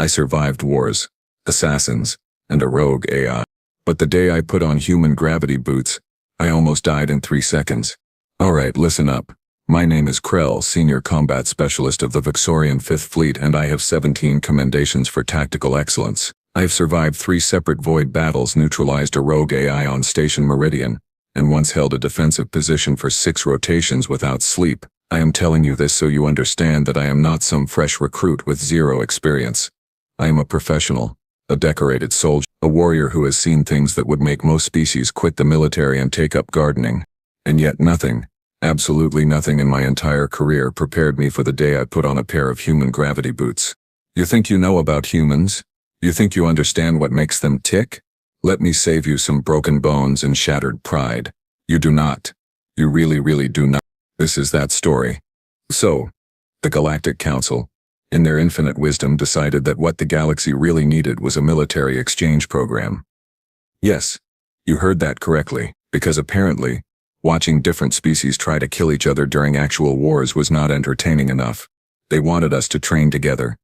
I survived wars, assassins, and a rogue AI. But the day I put on human gravity boots, I almost died in 3 seconds. Alright, listen up. My name is Krell, Senior Combat Specialist of the Vexorian 5th Fleet, and I have 17 commendations for tactical excellence. I have survived 3 separate void battles, neutralized a rogue AI on Station Meridian, and once held a defensive position for 6 rotations without sleep. I am telling you this so you understand that I am not some fresh recruit with 0 experience. I am a professional, a decorated soldier, a warrior who has seen things that would make most species quit the military and take up gardening. And yet nothing, absolutely nothing in my entire career prepared me for the day I put on a pair of human gravity boots. You think you know about humans? You think you understand what makes them tick? Let me save you some broken bones and shattered pride. You do not. You really do not. This is that story. So, the Galactic Council, in their infinite wisdom, decided that what the galaxy really needed was a military exchange program. Yes, you heard that correctly, because apparently, watching different species try to kill each other during actual wars was not entertaining enough. They wanted us to train together,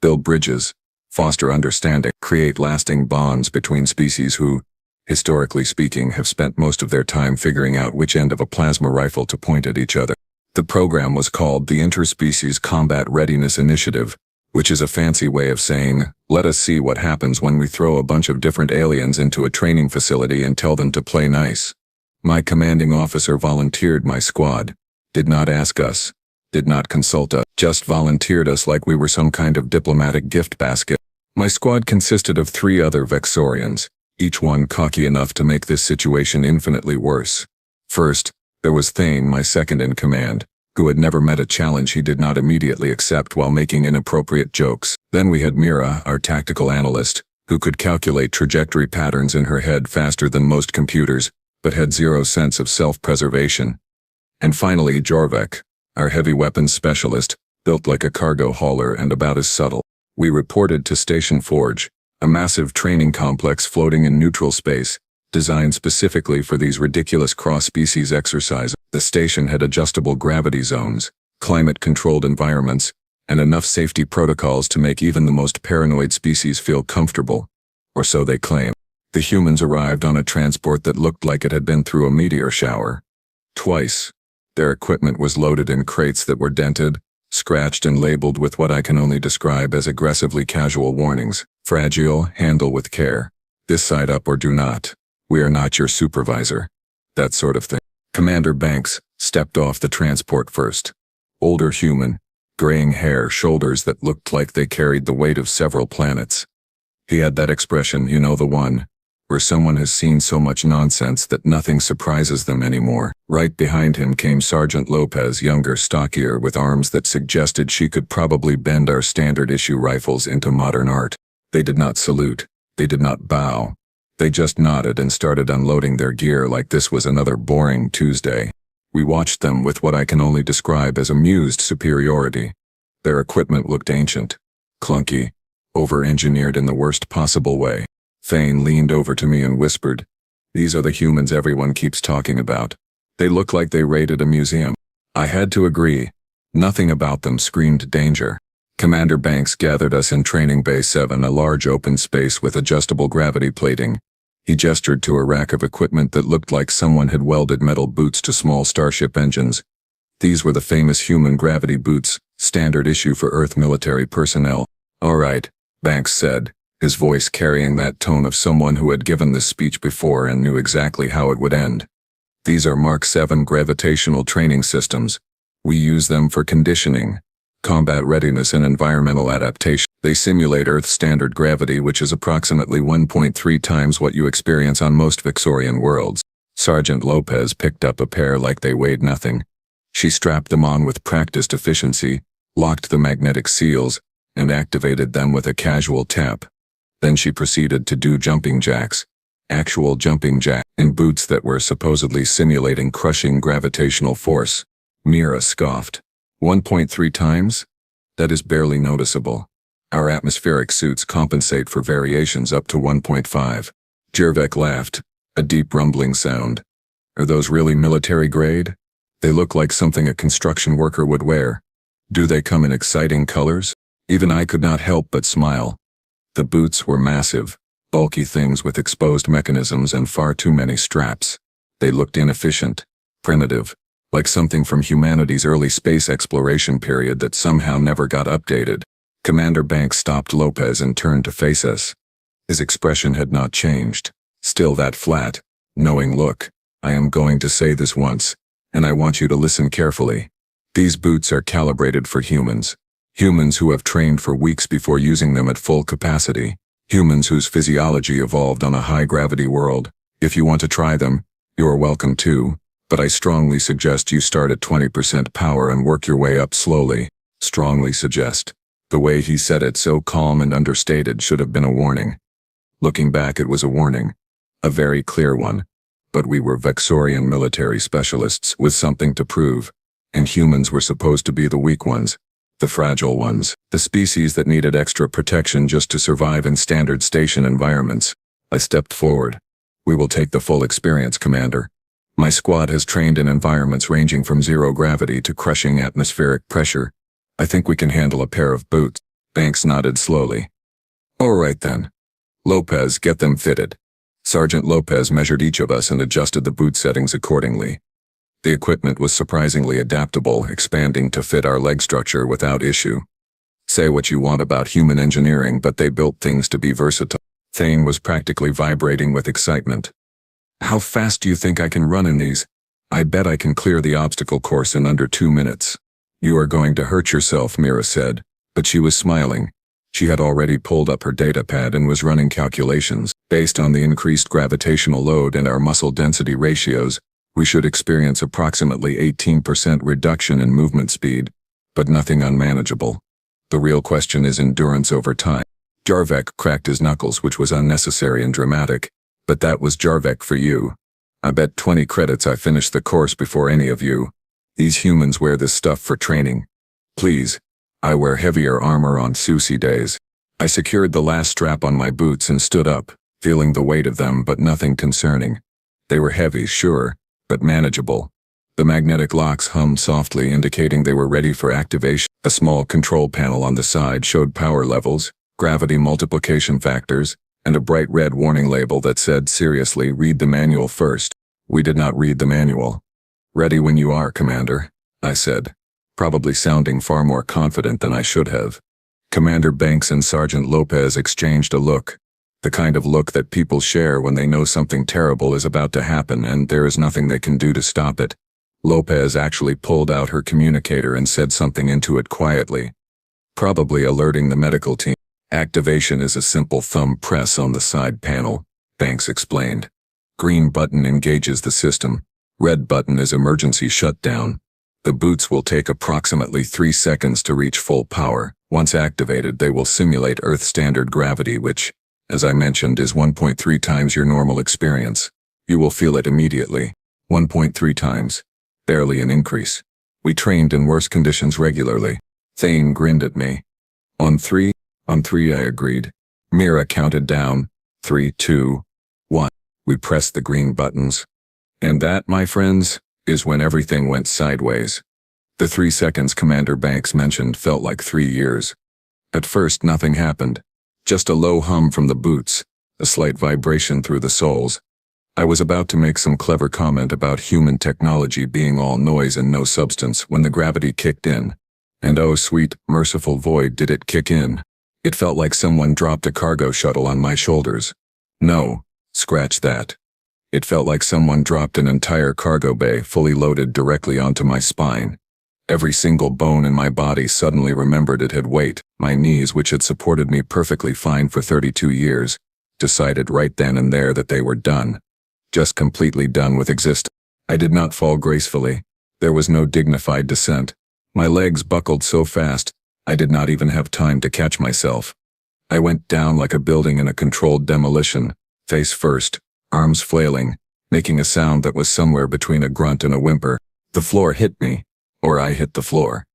build bridges, foster understanding, create lasting bonds between species who, historically speaking, have spent most of their time figuring out which end of a plasma rifle to point at each other. The program was called the Interspecies Combat Readiness Initiative, which is a fancy way of saying, let us see what happens when we throw a bunch of different aliens into a training facility and tell them to play nice. My commanding officer volunteered my squad, did not ask us, did not consult us, just volunteered us like we were some kind of diplomatic gift basket. My squad consisted of 3 other Vexorians, each one cocky enough to make this situation infinitely worse. First, there was Thane, my second in command, who had never met a challenge he did not immediately accept while making inappropriate jokes. Then we had Mira, our tactical analyst, who could calculate trajectory patterns in her head faster than most computers, but had 0 sense of self-preservation. And finally Jorvek, our heavy weapons specialist, built like a cargo hauler and about as subtle. We reported to Station Forge, a massive training complex floating in neutral space, designed specifically for these ridiculous cross-species exercises. The station had adjustable gravity zones, climate-controlled environments, and enough safety protocols to make even the most paranoid species feel comfortable, or so they claim. The humans arrived on a transport that looked like it had been through a meteor shower. Twice. Their equipment was loaded in crates that were dented, scratched and labeled with what I can only describe as aggressively casual warnings. Fragile, handle with care. This side up or do not. We are not your supervisor. That sort of thing. Commander Banks stepped off the transport first. Older human, graying hair, shoulders that looked like they carried the weight of several planets. He had that expression, you know, the one, where someone has seen so much nonsense that nothing surprises them anymore. Right behind him came Sergeant Lopez, younger, stockier, with arms that suggested she could probably bend our standard-issue rifles into modern art. They did not salute. They did not bow. They just nodded and started unloading their gear like this was another boring Tuesday. We watched them with what I can only describe as amused superiority. Their equipment looked ancient, clunky, over-engineered in the worst possible way. Thane leaned over to me and whispered, "These are the humans everyone keeps talking about. They look like they raided a museum." I had to agree. Nothing about them screamed danger. Commander Banks gathered us in Training Bay 7, a large open space with adjustable gravity plating. He gestured to a rack of equipment that looked like someone had welded metal boots to small starship engines. These were the famous human gravity boots, standard issue for Earth military personnel. "All right," Banks said, his voice carrying that tone of someone who had given this speech before and knew exactly how it would end. "These are Mark 7 gravitational training systems. We use them for conditioning, combat readiness and environmental adaptation. They simulate Earth standard gravity, which is approximately 1.3 times what you experience on most Vexorian worlds." Sergeant Lopez picked up a pair like they weighed nothing. She strapped them on with practiced efficiency, locked the magnetic seals, and activated them with a casual tap. Then she proceeded to do jumping jacks, actual jumping jacks, in boots that were supposedly simulating crushing gravitational force. Mira scoffed. 1.3 times? That is barely noticeable. Our atmospheric suits compensate for variations up to 1.5. Jervek laughed, a deep rumbling sound. "Are those really military grade? They look like something a construction worker would wear. Do they come in exciting colors?" Even I could not help but smile. The boots were massive, bulky things with exposed mechanisms and far too many straps. They looked inefficient, primitive, like something from humanity's early space exploration period that somehow never got updated. Commander Banks stopped Lopez and turned to face us. His expression had not changed, still that flat, knowing look. I am going to say this once, and I want you to listen carefully. These boots are calibrated for humans. Humans who have trained for weeks before using them at full capacity. Humans whose physiology evolved on a high-gravity world. If you want to try them, you are welcome to, but I strongly suggest you start at 20% power and work your way up slowly. Strongly suggest. The way he said it, so calm and understated, should have been a warning. Looking back, it was a warning. A very clear one. But we were Vexorian military specialists with something to prove. And humans were supposed to be the weak ones. The fragile ones. The species that needed extra protection just to survive in standard station environments. I stepped forward. We will take the full experience, Commander. My squad has trained in environments ranging from zero gravity to crushing atmospheric pressure. I think we can handle a pair of boots. Banks nodded slowly. All right then. Lopez, get them fitted. Sergeant Lopez measured each of us and adjusted the boot settings accordingly. The equipment was surprisingly adaptable, expanding to fit our leg structure without issue. Say what you want about human engineering, but they built things to be versatile. Thane was practically vibrating with excitement. How fast do you think I can run in these? I bet I can clear the obstacle course in under 2 minutes. You are going to hurt yourself, Mira said, but she was smiling. She had already pulled up her data pad and was running calculations. Based on the increased gravitational load and our muscle density ratios, we should experience approximately 18% reduction in movement speed, but nothing unmanageable. The real question is endurance over time. Jarvek cracked his knuckles, which was unnecessary and dramatic, but that was Jarvek for you. I bet 20 credits I finished the course before any of you. These humans wear this stuff for training. Please. I wear heavier armor on Susi days. I secured the last strap on my boots and stood up, feeling the weight of them but nothing concerning. They were heavy, sure, but manageable. The magnetic locks hummed softly, indicating they were ready for activation. A small control panel on the side showed power levels, gravity multiplication factors, and a bright red warning label that said, seriously, read the manual first. We did not read the manual. Ready when you are, Commander, I said, probably sounding far more confident than I should have. Commander Banks and Sergeant Lopez exchanged a look, the kind of look that people share when they know something terrible is about to happen and there is nothing they can do to stop it. Lopez actually pulled out her communicator and said something into it quietly, probably alerting the medical team. Activation is a simple thumb press on the side panel, Banks explained. Green button engages the system. Red button is emergency shutdown. The boots will take approximately 3 seconds to reach full power. Once activated, they will simulate Earth standard gravity, which, as I mentioned, is 1.3 times your normal experience. You will feel it immediately. 1.3 times. Barely an increase. We trained in worse conditions regularly. Thane grinned at me. On three, I agreed. Mira counted down. 3, 2, 1. We pressed the green buttons. And that, my friends, is when everything went sideways. The 3 seconds Commander Banks mentioned felt like 3 years. At first, nothing happened. Just a low hum from the boots, a slight vibration through the soles. I was about to make some clever comment about human technology being all noise and no substance when the gravity kicked in. And oh sweet, merciful void, did it kick in. It felt like someone dropped a cargo shuttle on my shoulders. No, scratch that. It felt like someone dropped an entire cargo bay fully loaded directly onto my spine. Every single bone in my body suddenly remembered it had weight. My knees, which had supported me perfectly fine for 32 years, decided right then and there that they were done. Just completely done with existence. I did not fall gracefully. There was no dignified descent. My legs buckled so fast, I did not even have time to catch myself. I went down like a building in a controlled demolition, face first, arms flailing, making a sound that was somewhere between a grunt and a whimper. The floor hit me, or I hit the floor.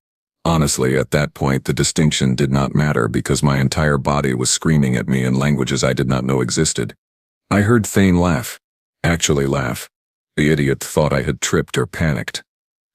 Honestly, at that point the distinction did not matter because my entire body was screaming at me in languages I did not know existed. I heard Thane laugh. Actually laugh. The idiot thought I had tripped or panicked.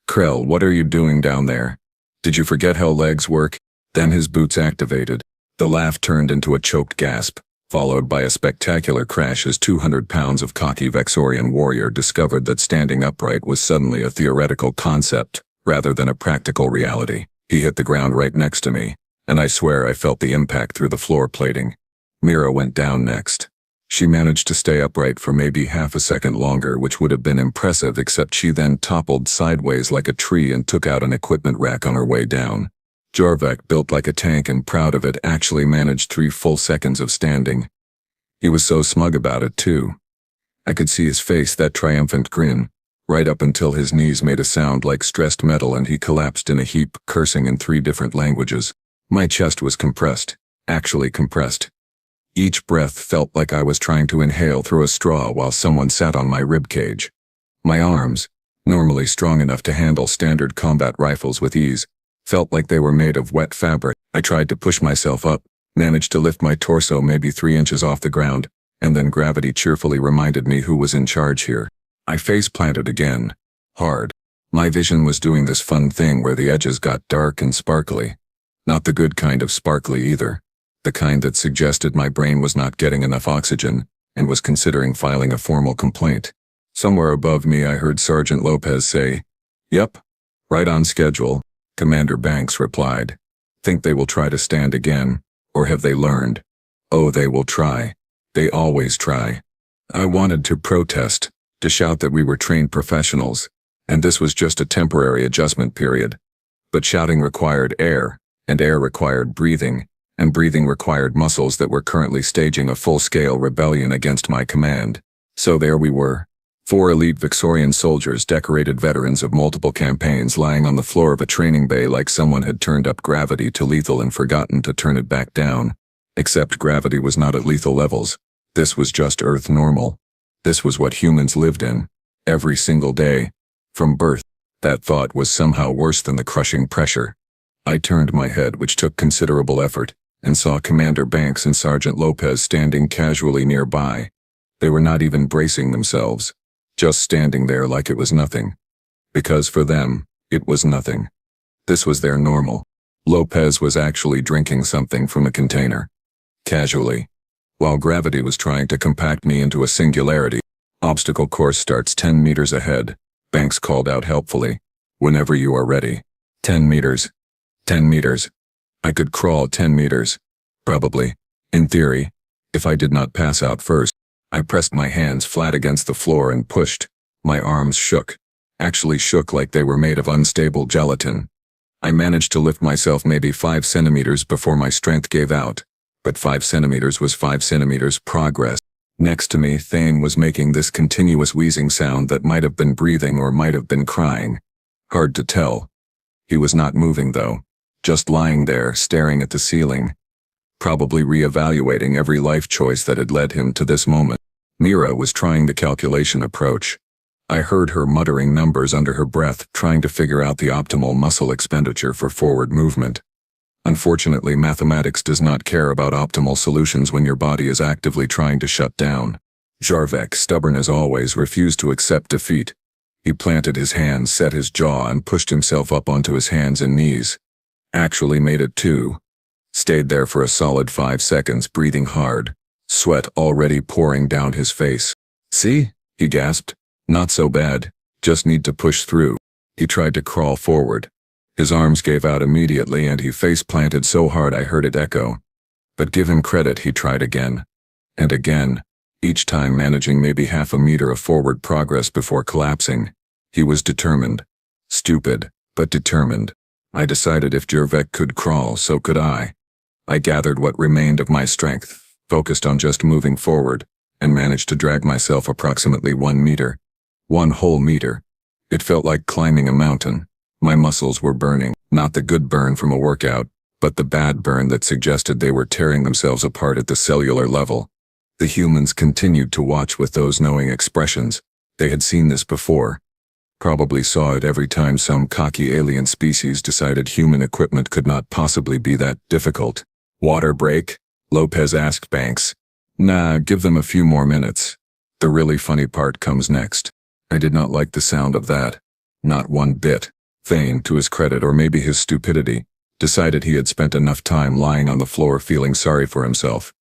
Krell, what are you doing down there? Did you forget how legs work? Then his boots activated. The laugh turned into a choked gasp, followed by a spectacular crash as 200 pounds of cocky Vexorian warrior discovered that standing upright was suddenly a theoretical concept, rather than a practical reality. He hit the ground right next to me, and I swear I felt the impact through the floor plating. Mira went down next. She managed to stay upright for maybe half a second longer, which would have been impressive, except she then toppled sideways like a tree and took out an equipment rack on her way down. Jarvek, built like a tank and proud of it, actually managed 3 full seconds of standing. He was so smug about it too. I could see his face, that triumphant grin, right up until his knees made a sound like stressed metal and he collapsed in a heap, cursing in 3 different languages. My chest was compressed, actually compressed. Each breath felt like I was trying to inhale through a straw while someone sat on my ribcage. My arms, normally strong enough to handle standard combat rifles with ease, felt like they were made of wet fabric. I tried to push myself up, managed to lift my torso maybe 3 inches off the ground, and then gravity cheerfully reminded me who was in charge here. I face-planted again, hard. My vision was doing this fun thing where the edges got dark and sparkly. Not the good kind of sparkly either. The kind that suggested my brain was not getting enough oxygen, and was considering filing a formal complaint. Somewhere above me I heard Sergeant Lopez say, "Yep, right on schedule." Commander Banks replied, "Think they will try to stand again, or have they learned?" "Oh, they will try. They always try." I wanted to protest, to shout that we were trained professionals, and this was just a temporary adjustment period. But shouting required air, and air required breathing, and breathing required muscles that were currently staging a full-scale rebellion against my command. So there we were. 4 elite Vexorian soldiers, decorated veterans of multiple campaigns, lying on the floor of a training bay like someone had turned up gravity to lethal and forgotten to turn it back down. Except gravity was not at lethal levels. This was just Earth normal. This was what humans lived in, every single day, from birth. That thought was somehow worse than the crushing pressure. I turned my head, which took considerable effort, and saw Commander Banks and Sergeant Lopez standing casually nearby. They were not even bracing themselves. Just standing there like it was nothing. Because for them, it was nothing. This was their normal. Lopez was actually drinking something from a container. Casually. While gravity was trying to compact me into a singularity. "Obstacle course starts 10 meters ahead," Banks called out helpfully. "Whenever you are ready." 10 meters. 10 meters. I could crawl 10 meters. Probably. In theory. If I did not pass out first. I pressed my hands flat against the floor and pushed. My arms shook. Actually shook like they were made of unstable gelatin. I managed to lift myself maybe 5 centimeters before my strength gave out. But 5 centimeters was 5 centimeters progress. Next to me, Thane was making this continuous wheezing sound that might have been breathing or might have been crying. Hard to tell. He was not moving though. Just lying there, staring at the ceiling. Probably re-evaluating every life choice that had led him to this moment. Mira was trying the calculation approach. I heard her muttering numbers under her breath, trying to figure out the optimal muscle expenditure for forward movement. Unfortunately, mathematics does not care about optimal solutions when your body is actively trying to shut down. Jarvek, stubborn as always, refused to accept defeat. He planted his hands, set his jaw, and pushed himself up onto his hands and knees. Actually made it too. Stayed there for a solid 5 seconds, breathing hard, sweat already pouring down his face. "See?" he gasped. "Not so bad. Just need to push through." He tried to crawl forward. His arms gave out immediately and he face-planted so hard I heard it echo. But give him credit, he tried again. And again, each time managing maybe half a meter of forward progress before collapsing. He was determined. Stupid, but determined. I decided if Jarvek could crawl, so could I. I gathered what remained of my strength, focused on just moving forward, and managed to drag myself approximately 1 meter. 1 whole meter. It felt like climbing a mountain. My muscles were burning, not the good burn from a workout, but the bad burn that suggested they were tearing themselves apart at the cellular level. The humans continued to watch with those knowing expressions. They had seen this before. Probably saw it every time some cocky alien species decided human equipment could not possibly be that difficult. "Water break?" Lopez asked Banks. "Nah, give them a few more minutes. The really funny part comes next." I did not like the sound of that. Not one bit. Thane, to his credit or maybe his stupidity, decided he had spent enough time lying on the floor feeling sorry for himself.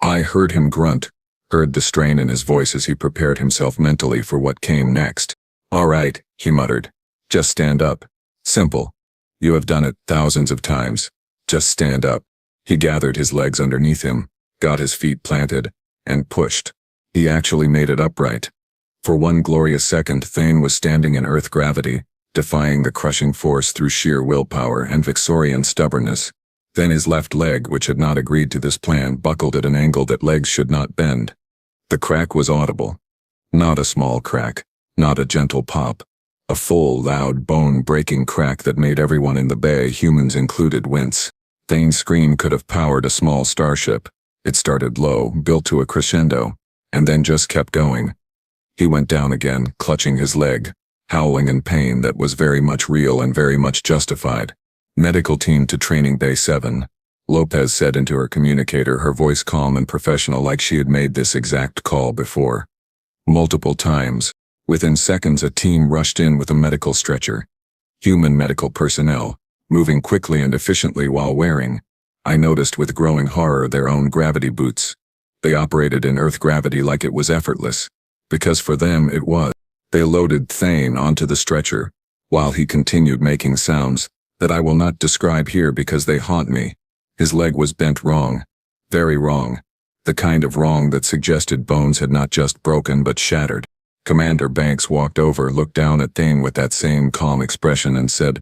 I heard him grunt, heard the strain in his voice as he prepared himself mentally for what came next. "All right," he muttered. "Just stand up. Simple. You have done it thousands of times. Just stand up." He gathered his legs underneath him, got his feet planted, and pushed. He actually made it upright. For one glorious second, Thane was standing in Earth gravity, defying the crushing force through sheer willpower and Victorian stubbornness. Then his left leg, which had not agreed to this plan, buckled at an angle that legs should not bend. The crack was audible. Not a small crack, not a gentle pop. A full, loud, bone-breaking crack that made everyone in the bay, humans included, wince. Thane's scream could have powered a small starship. It started low, built to a crescendo, and then just kept going. He went down again, clutching his leg, howling in pain that was very much real and very much justified. "Medical team to training bay 7, Lopez said into her communicator, her voice calm and professional like she had made this exact call before. Multiple times. Within seconds, a team rushed in with a medical stretcher. Human medical personnel, moving quickly and efficiently while wearing, I noticed with growing horror, their own gravity boots. They operated in Earth gravity like it was effortless, because for them it was. They loaded Thane onto the stretcher, while he continued making sounds that I will not describe here because they haunt me. His leg was bent wrong. Very wrong. The kind of wrong that suggested bones had not just broken but shattered. Commander Banks walked over, looked down at Thane with that same calm expression and said,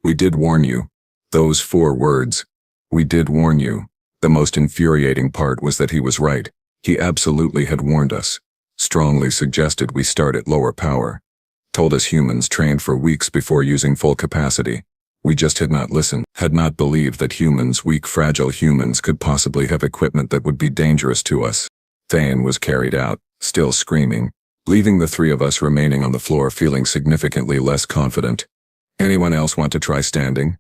"We did warn you." Those 4 words. We did warn you. The most infuriating part was that he was right. He absolutely had warned us. Strongly suggested we start at lower power. Told us humans trained for weeks before using full capacity. We just had not listened, had not believed that humans, weak, fragile humans, could possibly have equipment that would be dangerous to us. Thane was carried out, still screaming, leaving the 3 of us remaining on the floor feeling significantly less confident. "Anyone else want to try standing?"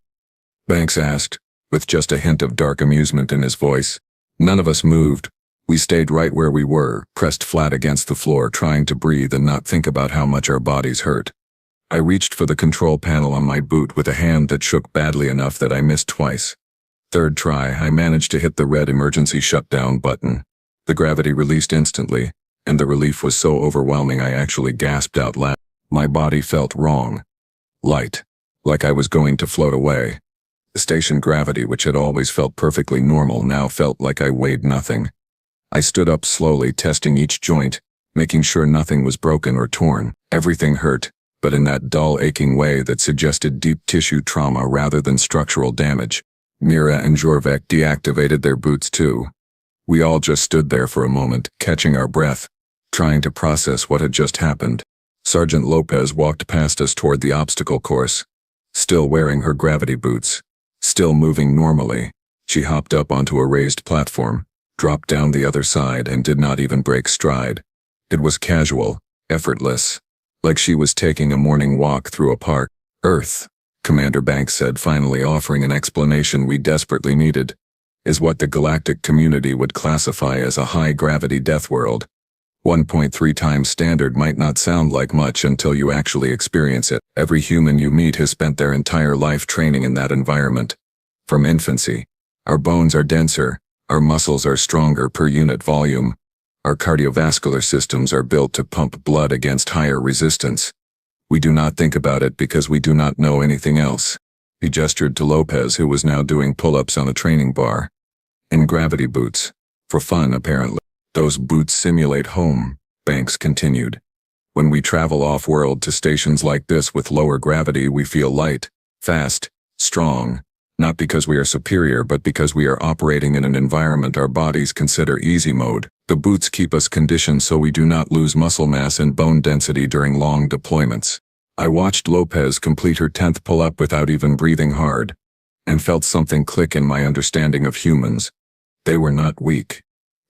Banks asked, with just a hint of dark amusement in his voice. None of us moved. We stayed right where we were, pressed flat against the floor, trying to breathe and not think about how much our bodies hurt. I reached for the control panel on my boot with a hand that shook badly enough that I missed twice. Third try, I managed to hit the red emergency shutdown button. The gravity released instantly, and the relief was so overwhelming I actually gasped out loud. My body felt wrong. Light. Like I was going to float away. The station gravity, which had always felt perfectly normal, now felt like I weighed nothing. I stood up slowly, testing each joint, making sure nothing was broken or torn. Everything hurt, but in that dull, aching way that suggested deep tissue trauma rather than structural damage. Mira and Jorvek deactivated their boots too. We all just stood there for a moment, catching our breath, trying to process what had just happened. Sergeant Lopez walked past us toward the obstacle course, still wearing her gravity boots, still moving normally. She hopped up onto a raised platform, dropped down the other side, and did not even break stride. It was casual, effortless, like she was taking a morning walk through a park. "Earth," Commander Banks said, finally offering an explanation we desperately needed, "is what the galactic community would classify as a high-gravity death world. 1.3 times standard might not sound like much until you actually experience it. Every human you meet has spent their entire life training in that environment. From infancy, our bones are denser, our muscles are stronger per unit volume. Our cardiovascular systems are built to pump blood against higher resistance. We do not think about it because we do not know anything else." He gestured to Lopez, who was now doing pull-ups on a training bar. "In gravity boots. For fun, apparently. Those boots simulate home," Banks continued. "When we travel off-world to stations like this with lower gravity, we feel light, fast, strong. Not because we are superior, but because we are operating in an environment our bodies consider easy mode. The boots keep us conditioned so we do not lose muscle mass and bone density during long deployments." I watched Lopez complete her 10th pull-up without even breathing hard, and felt something click in my understanding of humans. They were not weak.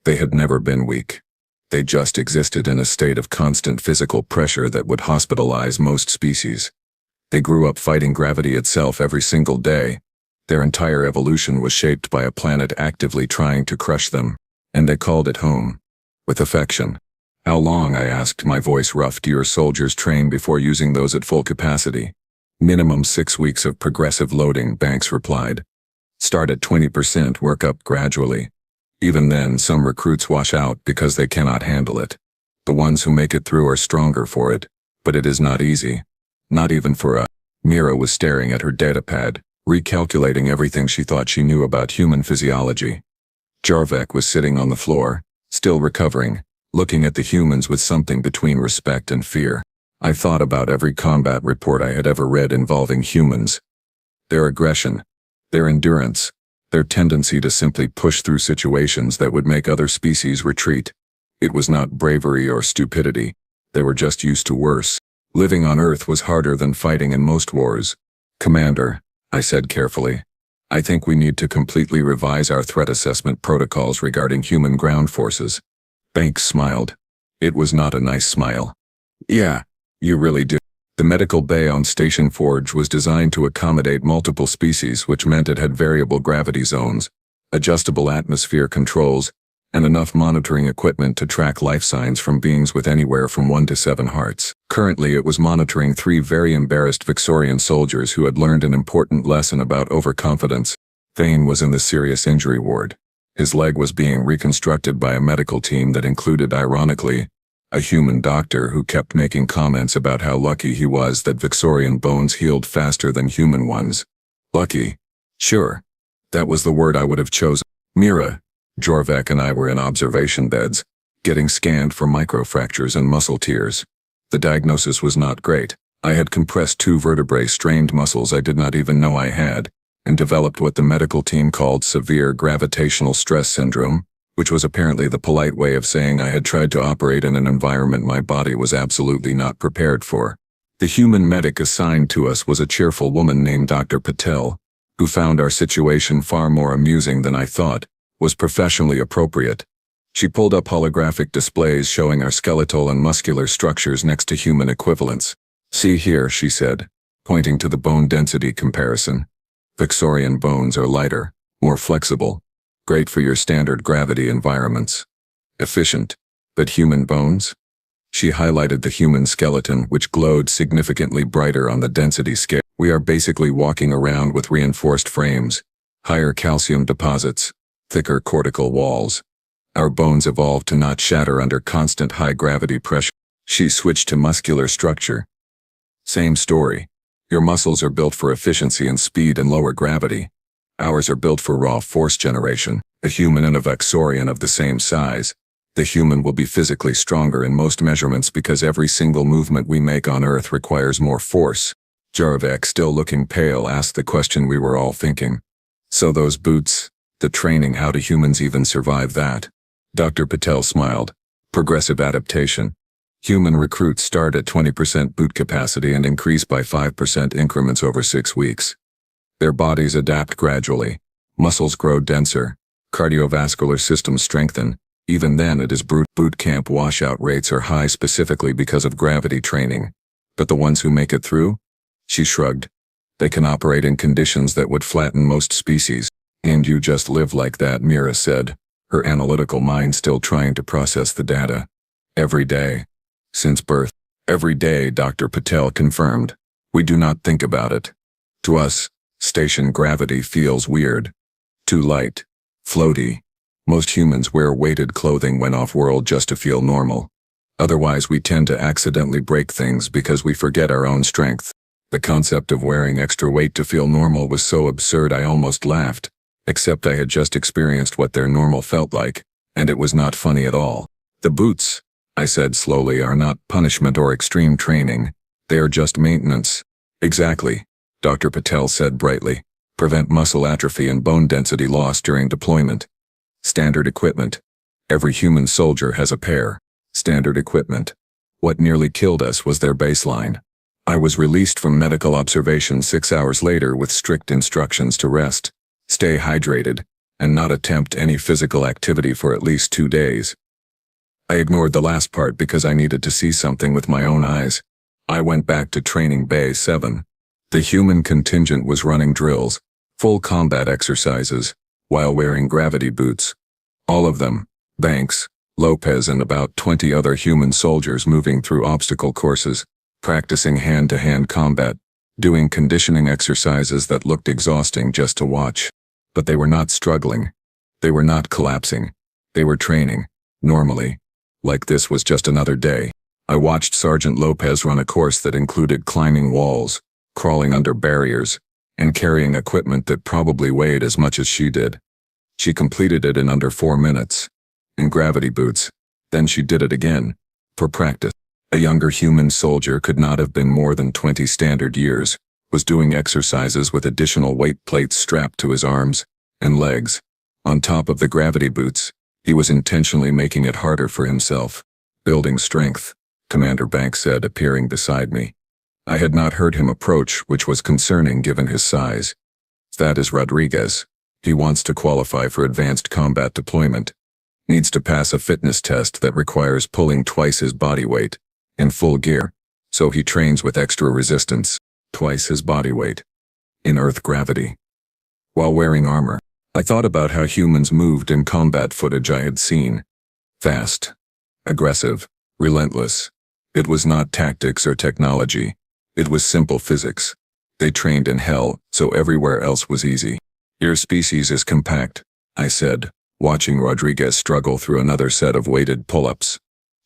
They had never been weak. They just existed in a state of constant physical pressure that would hospitalize most species. They grew up fighting gravity itself every single day. Their entire evolution was shaped by a planet actively trying to crush them, and they called it home. With affection. "How long," I asked, my voice rough, "do your soldiers train before using those at full capacity?" "Minimum 6 weeks of progressive loading," Banks replied. Start at 20%, work up gradually. Even then, some recruits wash out because they cannot handle it. The ones who make it through are stronger for it, but it is not easy. Not even for a... Mira was staring at her datapad, recalculating everything she thought she knew about human physiology. Jarvek was sitting on the floor, still recovering, looking at the humans with something between respect and fear. I thought about every combat report I had ever read involving humans. Their aggression, their endurance, their tendency to simply push through situations that would make other species retreat. It was not bravery or stupidity. They were just used to worse. Living on Earth was harder than fighting in most wars. Commander, I said carefully, I think we need to completely revise our threat assessment protocols regarding human ground forces. Banks smiled. It was not a nice smile. Yeah, you really do. The medical bay on Station Forge was designed to accommodate multiple species, which meant it had variable gravity zones, adjustable atmosphere controls, and enough monitoring equipment to track life signs from beings with anywhere from 1 to 7 hearts. Currently, it was monitoring 3 very embarrassed Vixorian soldiers who had learned an important lesson about overconfidence. Thane was in the serious injury ward. His leg was being reconstructed by a medical team that included, ironically, a human doctor who kept making comments about how lucky he was that Vixorian bones healed faster than human ones. Lucky? Sure. That was the word I would have chosen. Mira, Jorvak and I were in observation beds, getting scanned for microfractures and muscle tears. The diagnosis was not great. I had compressed 2 vertebrae, strained muscles I did not even know I had, and developed what the medical team called severe gravitational stress syndrome, which was apparently the polite way of saying I had tried to operate in an environment my body was absolutely not prepared for. The human medic assigned to us was a cheerful woman named Dr. Patel, who found our situation far more amusing than I thought, was professionally appropriate. She pulled up holographic displays showing our skeletal and muscular structures next to human equivalents. See here, she said, pointing to the bone density comparison. Vixorian bones are lighter, more flexible, great for your standard gravity environments. Efficient, but human bones? She highlighted the human skeleton, which glowed significantly brighter on the density scale. We are basically walking around with reinforced frames, higher calcium deposits, thicker cortical walls. Our bones evolved to not shatter under constant high gravity pressure. She switched to muscular structure. Same story. Your muscles are built for efficiency and speed and lower gravity. Ours are built for raw force generation. A human and a Vixorian of the same size. The human will be physically stronger in most measurements because every single movement we make on Earth requires more force. Jarvek, still looking pale, asked the question we were all thinking. So those boots, the training, how do humans even survive that? Dr. Patel smiled. Progressive adaptation. Human recruits start at 20% boot capacity and increase by 5% increments over 6 weeks. Their bodies adapt gradually. Muscles grow denser. Cardiovascular systems strengthen. Even then it is boot camp washout rates are high specifically because of gravity training. But the ones who make it through? She shrugged. They can operate in conditions that would flatten most species. And you just live like that, Mira said, her analytical mind still trying to process the data. Every day. Since birth. Every day, Dr. Patel confirmed. We do not think about it. To us, station gravity feels weird. Too light. Floaty. Most humans wear weighted clothing when off-world just to feel normal. Otherwise, we tend to accidentally break things because we forget our own strength. The concept of wearing extra weight to feel normal was so absurd I almost laughed, except I had just experienced what their normal felt like, and it was not funny at all. The boots, I said slowly, are not punishment or extreme training. They are just maintenance. Exactly, Dr. Patel said brightly. Prevent muscle atrophy and bone density loss during deployment. Standard equipment. Every human soldier has a pair. Standard equipment. What nearly killed us was their baseline. I was released from medical observation 6 hours later with strict instructions to rest, stay hydrated, and not attempt any physical activity for at least 2 days. I ignored the last part because I needed to see something with my own eyes. I went back to Training Bay 7. The human contingent was running drills, full combat exercises, while wearing gravity boots. All of them, Banks, Lopez and about 20 other human soldiers moving through obstacle courses, practicing hand-to-hand combat, doing conditioning exercises that looked exhausting just to watch. But they were not struggling. They were not collapsing. They were training, normally. Like this was just another day. I watched Sergeant Lopez run a course that included climbing walls, crawling under barriers, and carrying equipment that probably weighed as much as she did. She completed it in under 4 minutes, in gravity boots. Then she did it again, for practice. A younger human soldier could not have been more than 20 standard years, was doing exercises with additional weight plates strapped to his arms and legs. On top of the gravity boots, he was intentionally making it harder for himself, building strength, Commander Banks said, appearing beside me. I had not heard him approach, which was concerning given his size. That is Rodriguez. He wants to qualify for advanced combat deployment. Needs to pass a fitness test that requires pulling twice his body weight, in full gear, so he trains with extra resistance, twice his body weight, in Earth gravity. While wearing armor, I thought about how humans moved in combat footage I had seen. Fast, aggressive, relentless. It was not tactics or technology. It was simple physics. They trained in hell, so everywhere else was easy. Your species is compact, I said, watching Rodriguez struggle through another set of weighted pull-ups.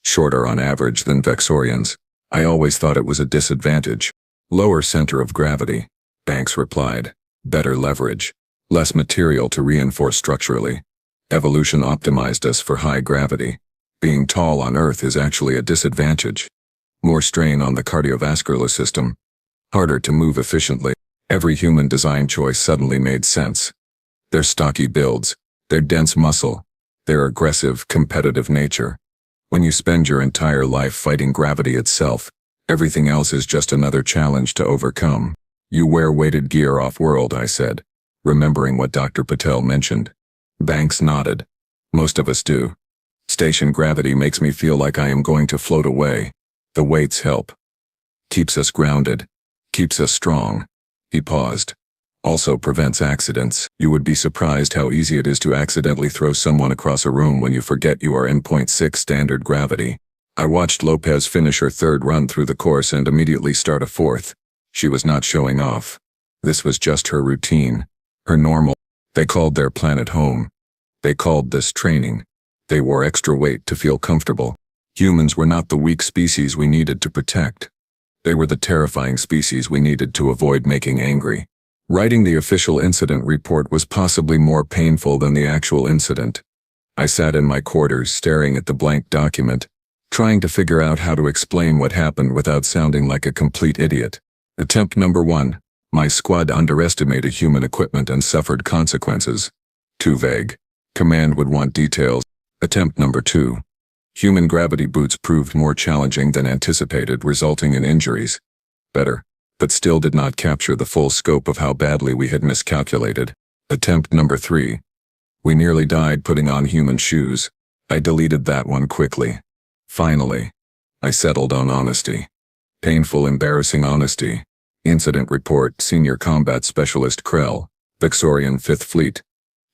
Shorter on average than Vexorians. I always thought it was a disadvantage. Lower center of gravity, Banks replied. Better leverage. Less material to reinforce structurally. Evolution optimized us for high gravity. Being tall on Earth is actually a disadvantage. More strain on the cardiovascular system. Harder to move efficiently. Every human design choice suddenly made sense. Their stocky builds, their dense muscle, their aggressive, competitive nature. When you spend your entire life fighting gravity itself, everything else is just another challenge to overcome. You wear weighted gear off-world, I said, remembering what Dr. Patel mentioned. Banks nodded. Most of us do. Station gravity makes me feel like I am going to float away. The weights help. Keeps us grounded. Keeps us strong. He paused. Also prevents accidents. You would be surprised how easy it is to accidentally throw someone across a room when you forget you are in 0.6 standard gravity. I watched Lopez finish her third run through the course and immediately start a fourth. She was not showing off. This was just her routine. Her normal. They called their planet home. They called this training. They wore extra weight to feel comfortable. Humans were not the weak species we needed to protect. They were the terrifying species we needed to avoid making angry. Writing the official incident report was possibly more painful than the actual incident. I sat in my quarters staring at the blank document, trying to figure out how to explain what happened without sounding like a complete idiot. Attempt number 1. My squad underestimated human equipment and suffered consequences. Too vague. Command would want details. Attempt number 2. Human gravity boots proved more challenging than anticipated, resulting in injuries. Better, but still did not capture the full scope of how badly we had miscalculated. Attempt number 3. We nearly died putting on human shoes. I deleted that one quickly. Finally, I settled on honesty. Painful, embarrassing honesty. Incident report, Senior Combat Specialist Krell, Vexorian 5th Fleet.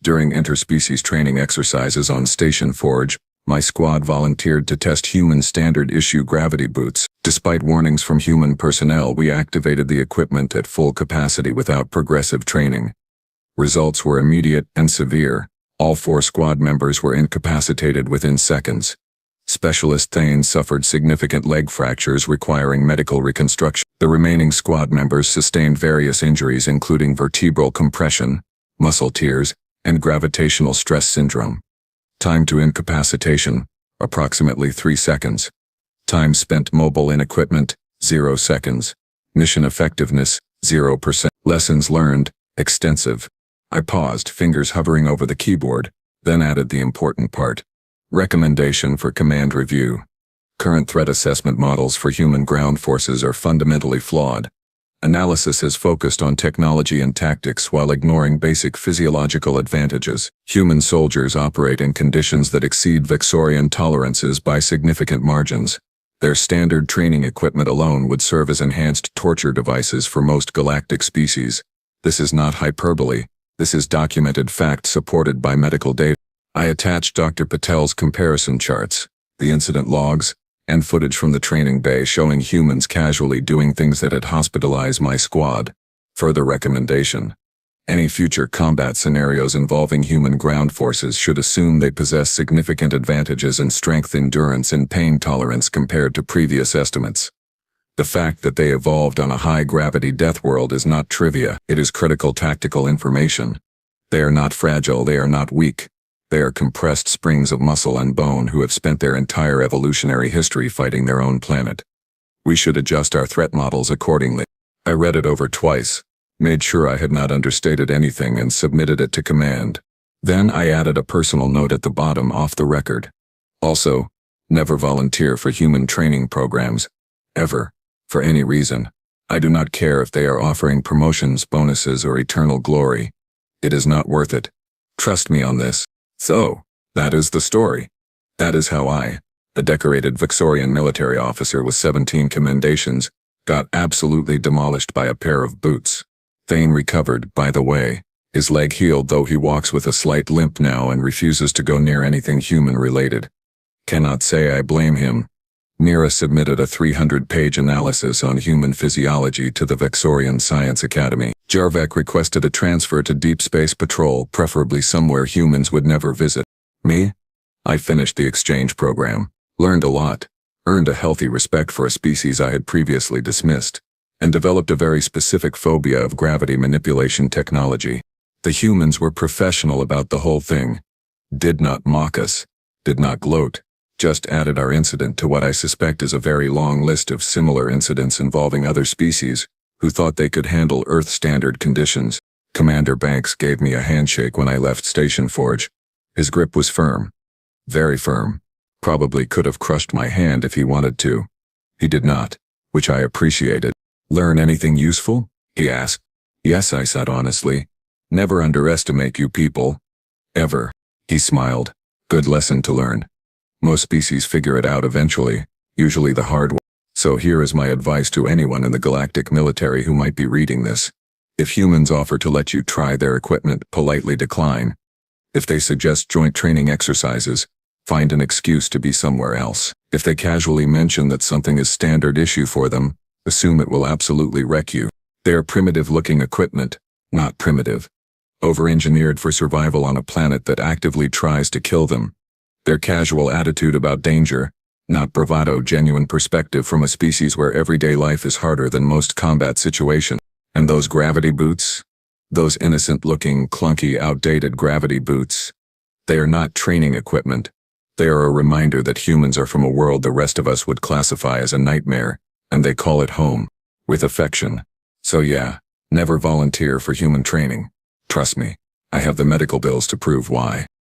During interspecies training exercises on Station Forge, my squad volunteered to test human standard issue gravity boots. Despite warnings from human personnel, we activated the equipment at full capacity without progressive training. Results were immediate and severe. All 4 squad members were incapacitated within seconds. Specialist Thane suffered significant leg fractures requiring medical reconstruction. The remaining squad members sustained various injuries including vertebral compression, muscle tears, and gravitational stress syndrome. Time to incapacitation, approximately 3 seconds. Time spent mobile in equipment, 0 seconds. Mission effectiveness, 0%. Lessons learned, extensive. I paused, fingers hovering over the keyboard, then added the important part. Recommendation for command review. Current threat assessment models for human ground forces are fundamentally flawed. Analysis is focused on technology and tactics while ignoring basic physiological advantages. Human soldiers operate in conditions that exceed Vexorian tolerances by significant margins. Their standard training equipment alone would serve as enhanced torture devices for most galactic species. This is not hyperbole. This is documented fact supported by medical data. I attached Dr. Patel's comparison charts, the incident logs, and footage from the training bay showing humans casually doing things that had hospitalized my squad. Further recommendation. Any future combat scenarios involving human ground forces should assume they possess significant advantages in strength, endurance, and pain tolerance compared to previous estimates. The fact that they evolved on a high-gravity Deathworld is not trivia, it is critical tactical information. They are not fragile, they are not weak. They are compressed springs of muscle and bone who have spent their entire evolutionary history fighting their own planet. We should adjust our threat models accordingly. I read it over twice, made sure I had not understated anything, and submitted it to command. Then I added a personal note at the bottom off the record. Also, never volunteer for human training programs. Ever. For any reason. I do not care if they are offering promotions, bonuses, or eternal glory. It is not worth it. Trust me on this. So, that is the story. That is how I, a decorated Victorian military officer with 17 commendations, got absolutely demolished by a pair of boots. Thane recovered, by the way. His leg healed, though he walks with a slight limp now and refuses to go near anything human-related. Cannot say I blame him. Mira submitted a 300-page analysis on human physiology to the Victorian Science Academy. Jarvek requested a transfer to Deep Space Patrol, preferably somewhere humans would never visit. Me? I finished the exchange program, learned a lot, earned a healthy respect for a species I had previously dismissed, and developed a very specific phobia of gravity manipulation technology. The humans were professional about the whole thing. Did not mock us, did not gloat. Just added our incident to what I suspect is a very long list of similar incidents involving other species who thought they could handle Earth-standard conditions. Commander Banks gave me a handshake when I left Station Forge. His grip was firm. Very firm. Probably could have crushed my hand if he wanted to. He did not, which I appreciated. Learn anything useful? He asked. Yes, I said honestly. Never underestimate you people. Ever. He smiled. Good lesson to learn. Most species figure it out eventually, usually the hard way. So here is my advice to anyone in the galactic military who might be reading this. If humans offer to let you try their equipment, politely decline. If they suggest joint training exercises, find an excuse to be somewhere else. If they casually mention that something is standard issue for them, assume it will absolutely wreck you. They are primitive-looking equipment, not primitive. Over-engineered for survival on a planet that actively tries to kill them. Their casual attitude about danger, not bravado, genuine perspective from a species where everyday life is harder than most combat situations. And those gravity boots? Those innocent-looking, clunky, outdated gravity boots. They are not training equipment. They are a reminder that humans are from a world the rest of us would classify as a nightmare, and they call it home. With affection. So yeah, never volunteer for human training. Trust me, I have the medical bills to prove why.